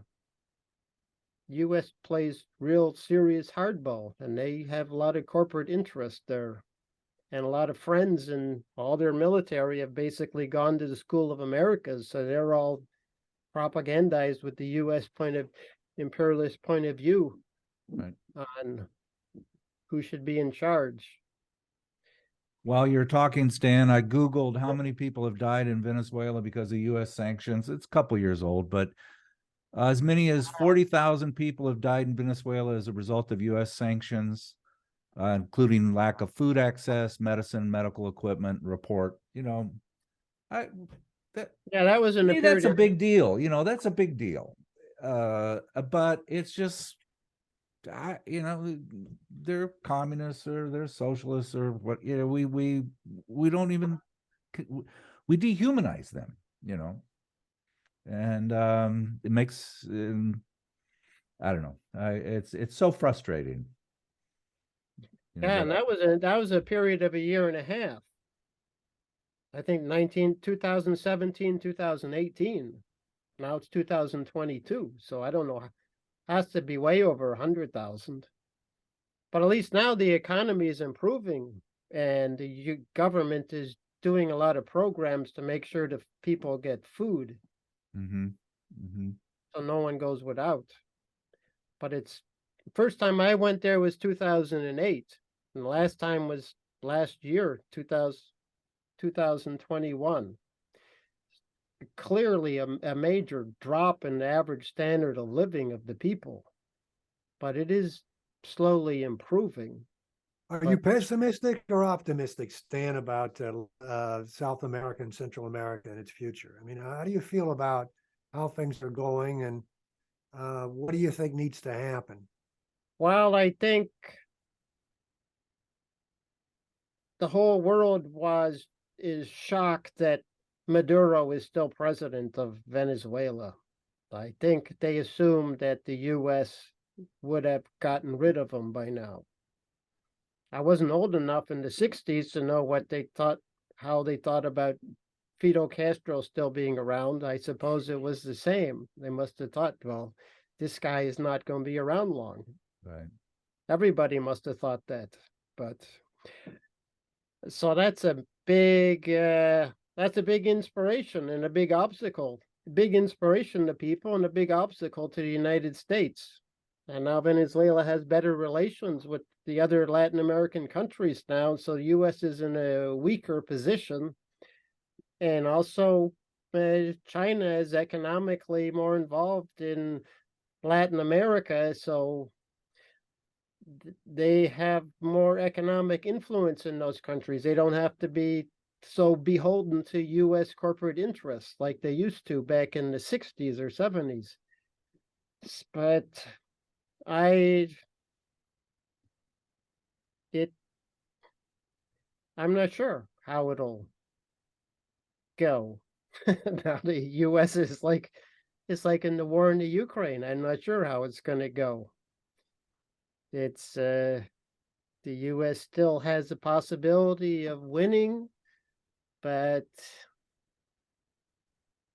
U.S. plays real serious hardball, and they have a lot of corporate interest there. And a lot of friends, and all their military have basically gone to the School of Americas, so they're all propagandized with the U.S. imperialist point of view, right, on who should be in charge. While you're talking, Stan, I Googled how many people have died in Venezuela because of U.S. sanctions. It's a couple years old, but as many as 40,000 people have died in Venezuela as a result of U.S. sanctions, including lack of food access, medicine, medical equipment. Report. I that was in the period. That's a big deal. That's a big deal. But it's just, they're communists or they're socialists or what. We don't even, we dehumanize them. And it makes, I don't know. It's so frustrating. Yeah, and that was a period of a year and a half. I think 2017, 2018. Now it's 2022. So I don't know. Has to be way over 100,000. But at least now the economy is improving, and the government is doing a lot of programs to make sure that people get food. So no one goes without. But it's the first time I went there was 2008, and the last time was last year, 2021. Clearly a major drop in the average standard of living of the people, but it is slowly improving. Are you pessimistic or optimistic, Stan, about South America and Central America and its future? I mean, how do you feel about how things are going, and what do you think needs to happen? Well, I think the whole world is shocked that Maduro is still president of Venezuela. I think they assumed that the U.S. would have gotten rid of him by now. I wasn't old enough in the 60s to know what they thought, how they thought about Fidel Castro still being around. I suppose it was the same. They must have thought, well, this guy is not going to be around long. Right. Everybody must have thought that. But so that's a big inspiration and a big obstacle. Big inspiration to people and a big obstacle to the United States. And now Venezuela has better relations with the other Latin American countries now, so the U.S. is in a weaker position. And also, China is economically more involved in Latin America, so they have more economic influence in those countries. They don't have to be so beholden to U.S. corporate interests like they used to back in the 60s or 70s. But I'm not sure how it'll go. Now the U.S. is like, it's like in the war in the Ukraine. I'm not sure how it's going to go. It's the U.S. still has the possibility of winning, but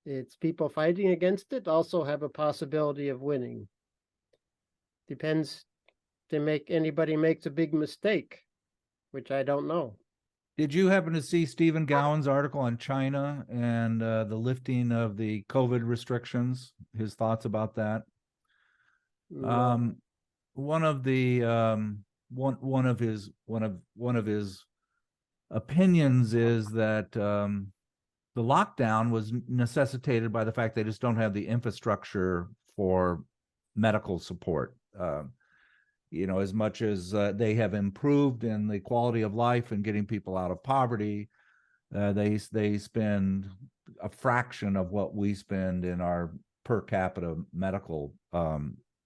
it's people fighting against it also have a possibility of winning. Depends if anybody makes a big mistake, which I don't know. Did you happen to see Stephen Gowan's article on China and the lifting of the COVID restrictions? His thoughts about that? No. One of his opinions is that the lockdown was necessitated by the fact they just don't have the infrastructure for medical support. As much as they have improved in the quality of life and getting people out of poverty, they spend a fraction of what we spend in our per capita medical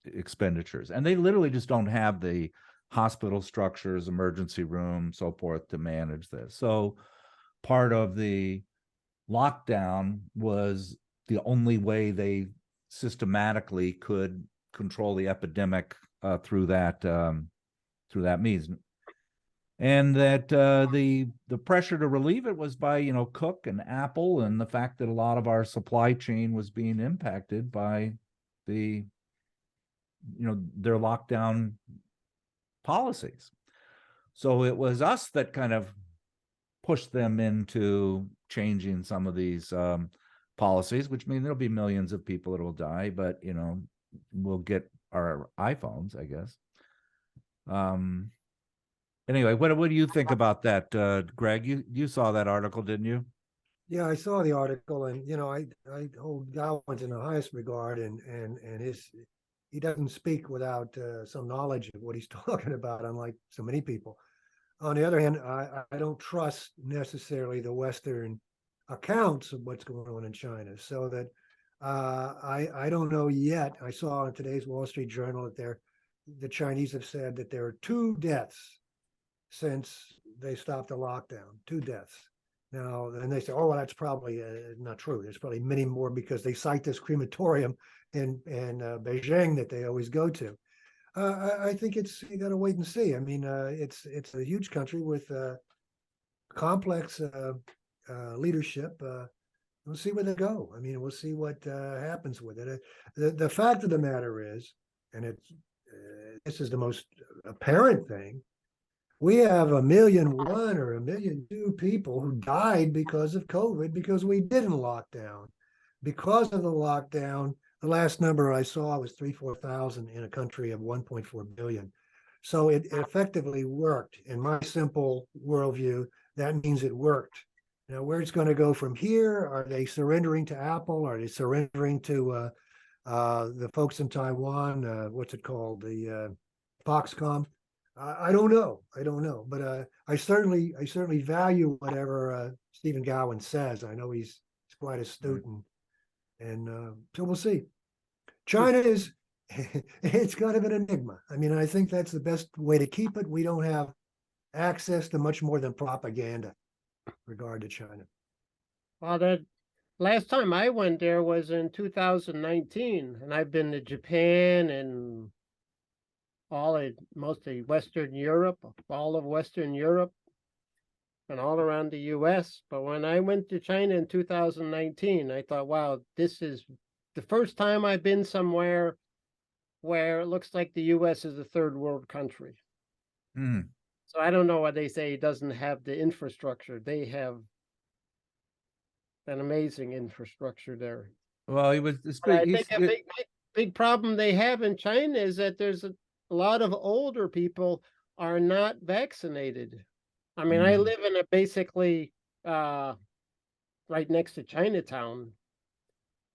expenditures. And they literally just don't have the hospital structures, emergency room, so forth to manage this. So part of the lockdown was the only way they systematically could control the epidemic through that means, and that the pressure to relieve it was by Cook and Apple, and the fact that a lot of our supply chain was being impacted by their lockdown policies. So it was us that kind of pushed them into changing some of these policies, which means there'll be millions of people that will die, but we'll get our iPhones, I guess. Anyway, what do you think about that, Greg? You saw that article, didn't you? Yeah, I saw the article, and I hold Godwin's in the highest regard, and he doesn't speak without some knowledge of what he's talking about, unlike so many people. On the other hand, I don't trust necessarily the Western accounts of what's going on in China, so that I don't know yet. I saw in today's Wall Street Journal that the Chinese have said that there are 2 deaths since they stopped the lockdown, 2 deaths. Now, and they say, oh, well, that's probably not true. There's probably many more, because they cite this crematorium in Beijing that they always go to. I think you got to wait and see. I mean, it's a huge country with complex leadership. We'll see where they go. I mean, we'll see what happens with it. The fact of the matter is, and this is the most apparent thing, we have 1,000,001 or 1,000,002 people who died because of COVID, because we didn't lock down. Because of the lockdown, the last number I saw was 3,000-4,000 in a country of 1.4 billion. So it effectively worked. In my simple worldview, that means it worked. Now, where it's going to go from here? Are they surrendering to Apple? Are they surrendering to the folks in Taiwan? What's it called? The Foxconn? I don't know. But I certainly value whatever Stephen Godwin says. I know he's quite astute, and so we'll see. China is it's kind of an enigma. I mean, I think that's the best way to keep it. We don't have access to much more than propaganda in regard to China. Well, that last time I went there was in 2019, and I've been to Japan and mostly Western Europe, all of Western Europe, and all around the US. But when I went to China in 2019, I thought, wow, this is the first time I've been somewhere where it looks like the US is a third world country. Mm. So I don't know why they say it doesn't have the infrastructure. They have an amazing infrastructure there. Well, he was. But I think a big problem they have in China is that there's a lot of older people are not vaccinated. I mean, I live in a basically right next to Chinatown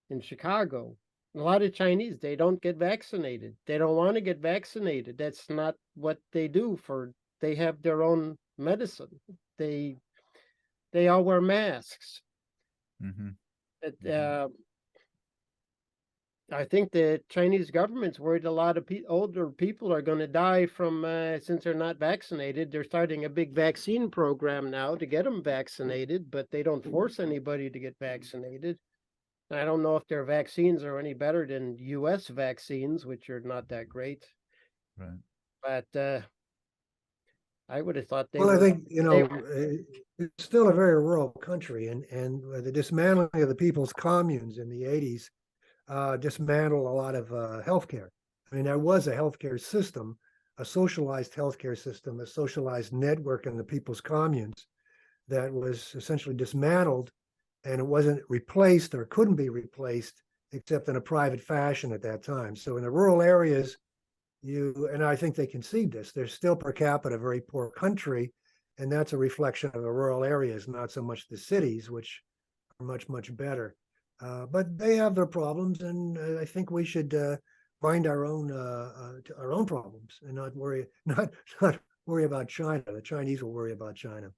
in Chicago. A lot of Chinese, they don't get vaccinated. They don't want to get vaccinated. That's not what they do. They have their own medicine. They all wear masks. I think the Chinese government's worried a lot of older people are going to die from, since they're not vaccinated. They're starting a big vaccine program now to get them vaccinated, but they don't force anybody to get vaccinated. I don't know if their vaccines are any better than US vaccines, which are not that great. Right. But I would have thought I think, it's still a very rural country, and the dismantling of the people's communes in the 80s dismantled a lot of healthcare. I mean, there was a healthcare system, a socialized healthcare system, a socialized network in the people's communes that was essentially dismantled, and it wasn't replaced or couldn't be replaced except in a private fashion at that time. So in the rural areas, and I think they concede this, they're still per capita a very poor country, and that's a reflection of the rural areas, not so much the cities, which are much, much better. But they have their problems, and I think we should find our own problems and not worry about China. The Chinese will worry about China.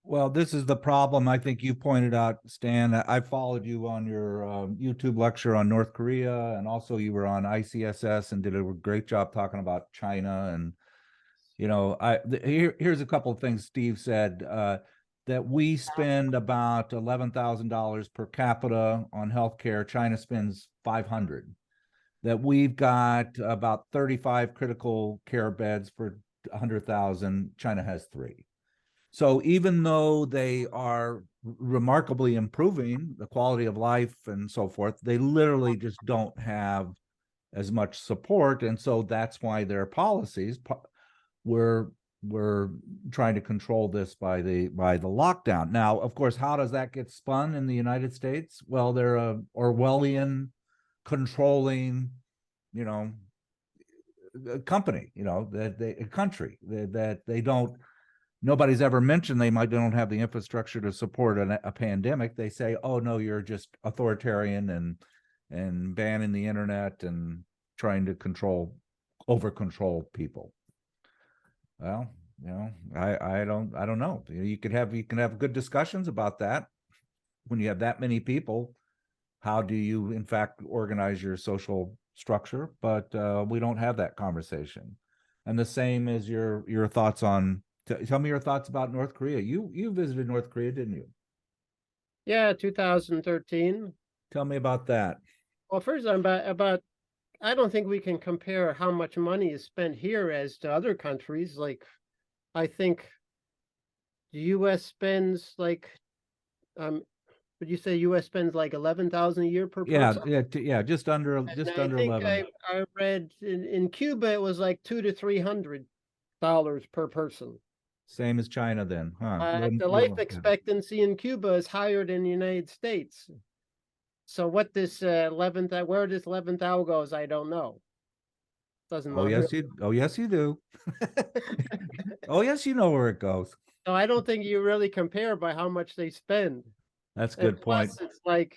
Well, this is the problem I think you pointed out, Stan. I followed you on your YouTube lecture on North Korea, and also you were on ICSS and did a great job talking about China. And here's a couple of things Steve said. That we spend about $11,000 per capita on healthcare. China spends $500. That we've got about 35 critical care beds for 100,000. China has 3. So even though they are remarkably improving the quality of life and so forth, they literally just don't have as much support. And so that's why their policies were trying to control this by the lockdown. Now, of course, how does that get spun in the United States? Well, they're a Orwellian controlling, company, a country that they don't nobody's ever mentioned they don't have the infrastructure to support a pandemic. They say, oh no, you're just authoritarian and banning the internet and trying to over control people. Well, you know, I don't know. You can have good discussions about that when you have that many people. How do you in fact organize your social structure? But we don't have that conversation. And the same as your thoughts on. Tell me your thoughts about North Korea. You visited North Korea, didn't you? Yeah, 2013. Tell me about that. Well, first about I don't think we can compare how much money is spent here as to other countries. Like, I think the U.S. spends like, would you say U.S. spends like 11,000 a year per person? Yeah, just under And I think 11. I read in Cuba it was like $200 to $300 per person. Same as China then, huh? The life expectancy in Cuba is higher than the United States. So what this 11th, where this 11th hour goes, I don't know. Doesn't Oh yes, you do. Oh yes, you know where it goes. So I don't think you really compare by how much they spend. That's a good point. It's like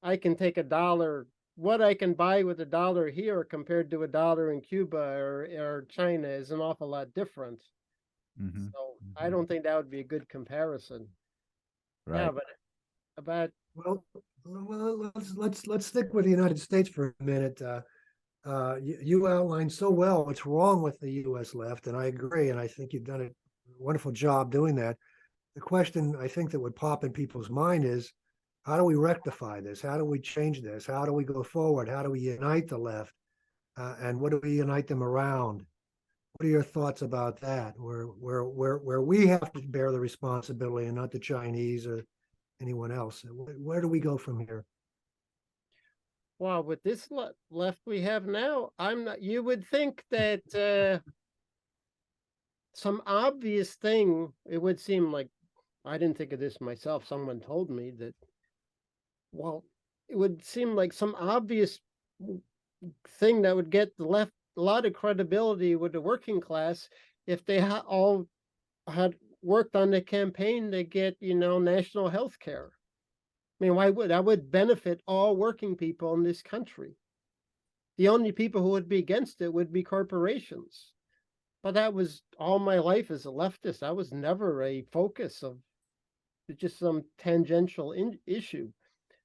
I can take $1. What I can buy with $1 here compared to $1 in Cuba or China is an awful lot different. Mm-hmm. So I don't think that would be a good comparison. Right. Yeah, but about Well, let's stick with the United States for a minute. You outlined so well what's wrong with the U.S. left, and I agree, and I think you've done a wonderful job doing that. The question I think that would pop in people's mind is, how do we rectify this? How do we change this? How do we go forward? How do we unite the left? And what do we unite them around? What are your thoughts about that? Where we have to bear the responsibility and not the Chinese or anyone else. Where do we go from here? Well, with this left we have now, you would think that some obvious thing, it would seem like, I didn't think of this myself. Someone told me that, well, it would seem like some obvious thing that would get the left a lot of credibility with the working class if they all had worked on the campaign to get, national health care. I mean, why would that would benefit all working people in this country? The only people who would be against it would be corporations. But that was all my life as a leftist. That was never a focus of just some tangential issue.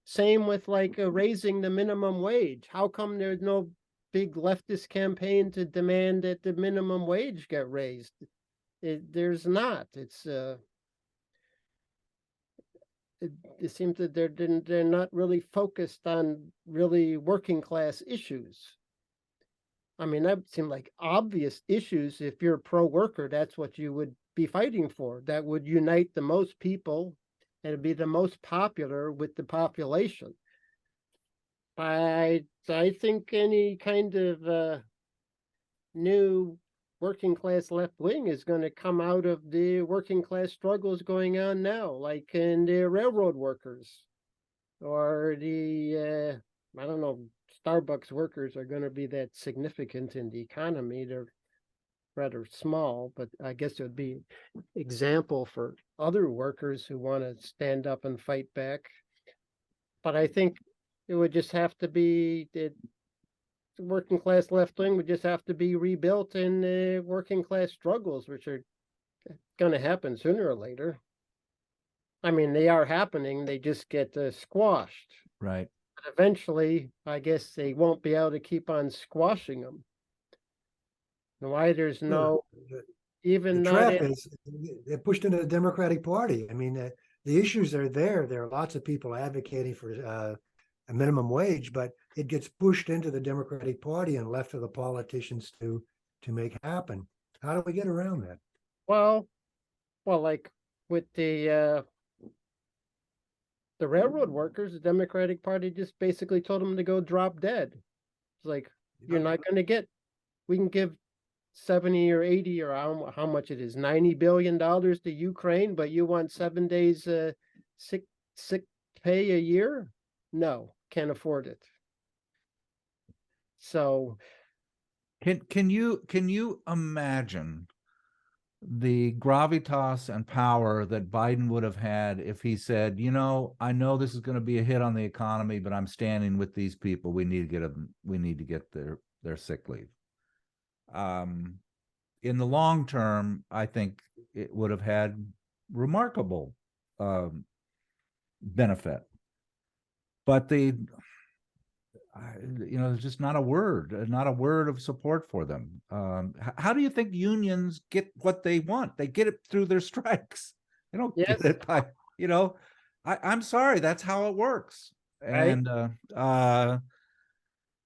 Same with like raising the minimum wage. How come there's no big leftist campaign to demand that the minimum wage get raised? There's not. It seems that they're not really focused on really working class issues. I mean, that seemed like obvious issues. If you're pro-worker, that's what you would be fighting for. That would unite the most people and be the most popular with the population. I think any kind of new working class left wing is going to come out of the working class struggles going on now, like in the railroad workers or the I don't know, Starbucks workers are going to be that significant in the economy. They're rather small, but I guess it would be example for other workers who want to stand up and fight back. But I think it would just have to be the working class left wing would just have to be rebuilt in the working class struggles, which are going to happen sooner or later. I mean, they are happening. They just get squashed. Right. But eventually, I guess they won't be able to keep on squashing them. Why there's no even the trap is they're pushed into the Democratic Party. I mean, the issues are there. There are lots of people advocating for a minimum wage, but it gets pushed into the Democratic Party and left to the politicians to make happen. How do we get around that? Well, like with the railroad workers, the Democratic Party just basically told them to go drop dead. It's like, you're not going to get, we can give 70 or 80 or how much it is, $90 billion to Ukraine, but you want 7 days sick pay a year? No, can't afford it. So can you imagine the gravitas and power that Biden would have had if he said, you know, I know this is going to be a hit on the economy, but I'm standing with these people. We need to get their sick leave. In the long term, I think it would have had remarkable benefit. But there's just not a word of support for them. How do you think unions get what they want? They get it through their strikes. They don't get it by, I'm sorry, that's how it works. And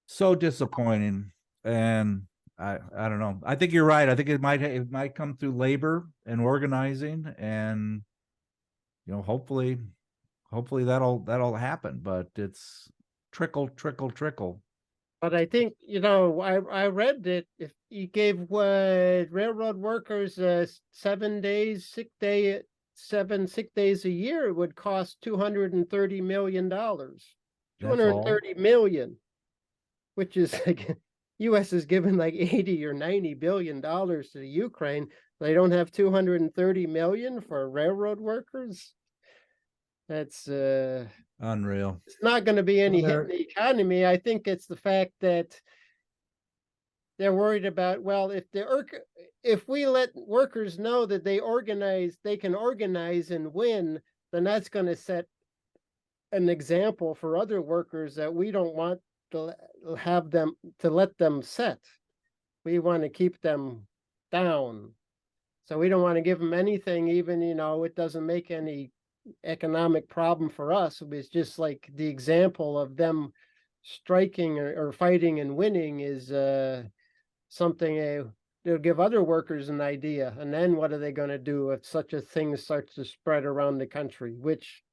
so disappointing. And I don't know. I think you're right. I think it might come through labor and organizing, and hopefully that'll happen. But it's trickle. But I think I read that if you gave railroad workers 7 days sick day, 7 sick days a year, it would cost $230 million. $230 million, which is like U.S. is giving like 80 or 90 billion dollars to the Ukraine. They don't have 230 million for railroad workers. That's unreal. It's not going to be any hit in the economy. I think it's the fact that they're worried about, well, if we let workers know that they can organize and win, then that's going to set an example for other workers that we don't want to let them set. We want to keep them down. So we don't want to give them anything, even, it doesn't make any economic problem for us. It's just like the example of them striking or fighting and winning is something they'll give other workers an idea. And then what are they going to do if such a thing starts to spread around the country, which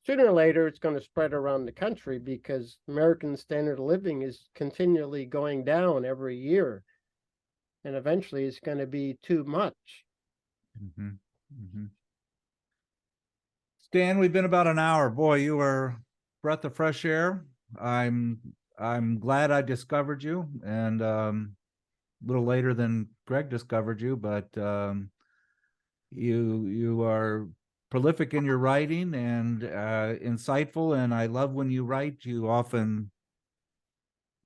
sooner or later it's going to spread around the country, because American standard of living is continually going down every year. And eventually it's going to be too much. Stan, we've been about an hour. Boy, you are a breath of fresh air. I'm glad I discovered you, and a little later than Greg discovered you, but you are prolific in your writing and insightful, and I love when you write. You often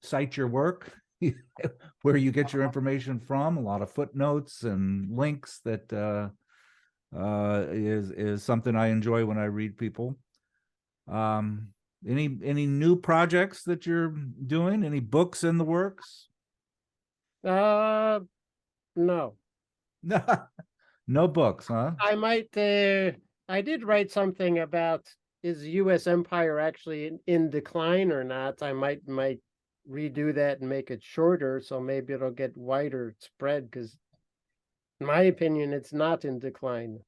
cite your work, where you get your information from, a lot of footnotes and links that is something I enjoy when I read people. Any new projects that you're doing? Any books in the works? No. No books, huh? I might I did write something about, is the U.S. empire actually in decline or not? I might redo that and make it shorter, so maybe it'll get wider spread, because in my opinion, it's not in decline.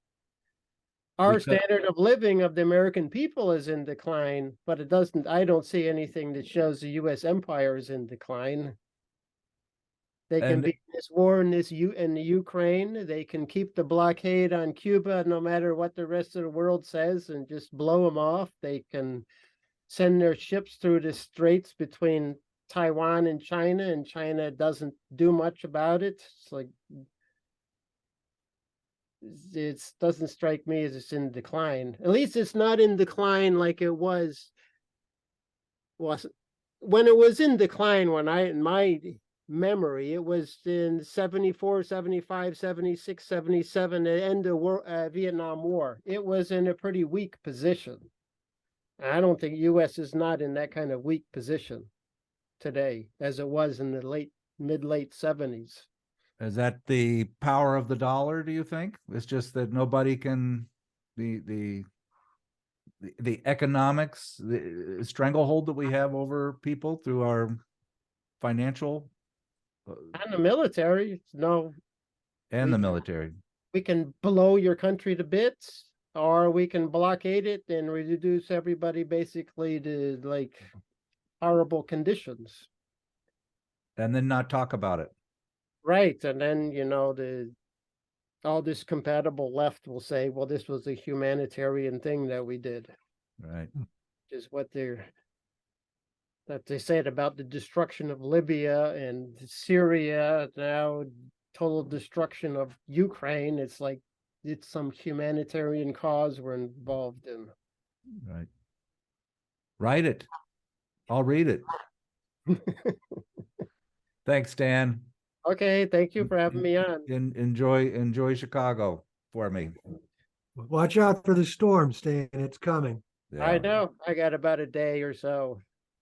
Our standard of living of the American people is in decline, but I don't see anything that shows the U.S. empire is in decline. They can beat this war in the Ukraine. They can keep the blockade on Cuba no matter what the rest of the world says, and just blow them off. They can send their ships through the straits between Taiwan and China doesn't do much about it. It's like, it doesn't strike me as it's in decline. At least it's not in decline like it was when it was in decline, in my memory, it was in 74, 75, 76, 77, the end of Vietnam War. It was in a pretty weak position. I don't think U.S. is not in that kind of weak position today as it was in the mid-late 70s. Is that the power of the dollar, do you think? It's just that nobody can, the economics, the stranglehold that we have over people through our financial and the military, no. And the military. We can blow your country to bits, or we can blockade it and reduce everybody basically to like horrible conditions. And then not talk about it. Right. And then, all this compatible left will say, well, this was a humanitarian thing that we did. Right. Which is what they said about the destruction of Libya and Syria. Now total destruction of Ukraine. It's like it's some humanitarian cause we're involved in. Right. Write it. I'll read it. Thanks, Dan. Okay, thank you for having me on. Enjoy Chicago for me. Watch out for the storm, Stan. It's coming. I Yeah, know. I got about a day or so.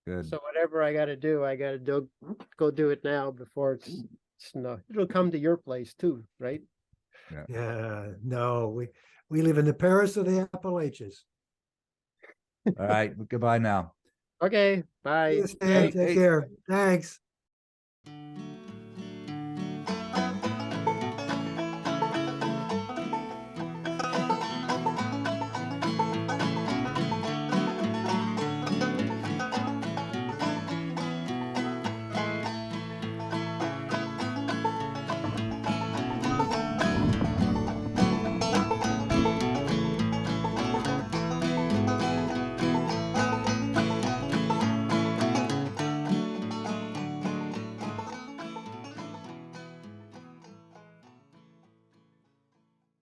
good. So whatever I got to do, I got to go do it now before it's snow. It'll come to your place too, right? Yeah, no, we live in the Paris of the Appalachians. All right. Goodbye now. Okay, bye. See you, Stan. Hey, Take hey. care. Thanks.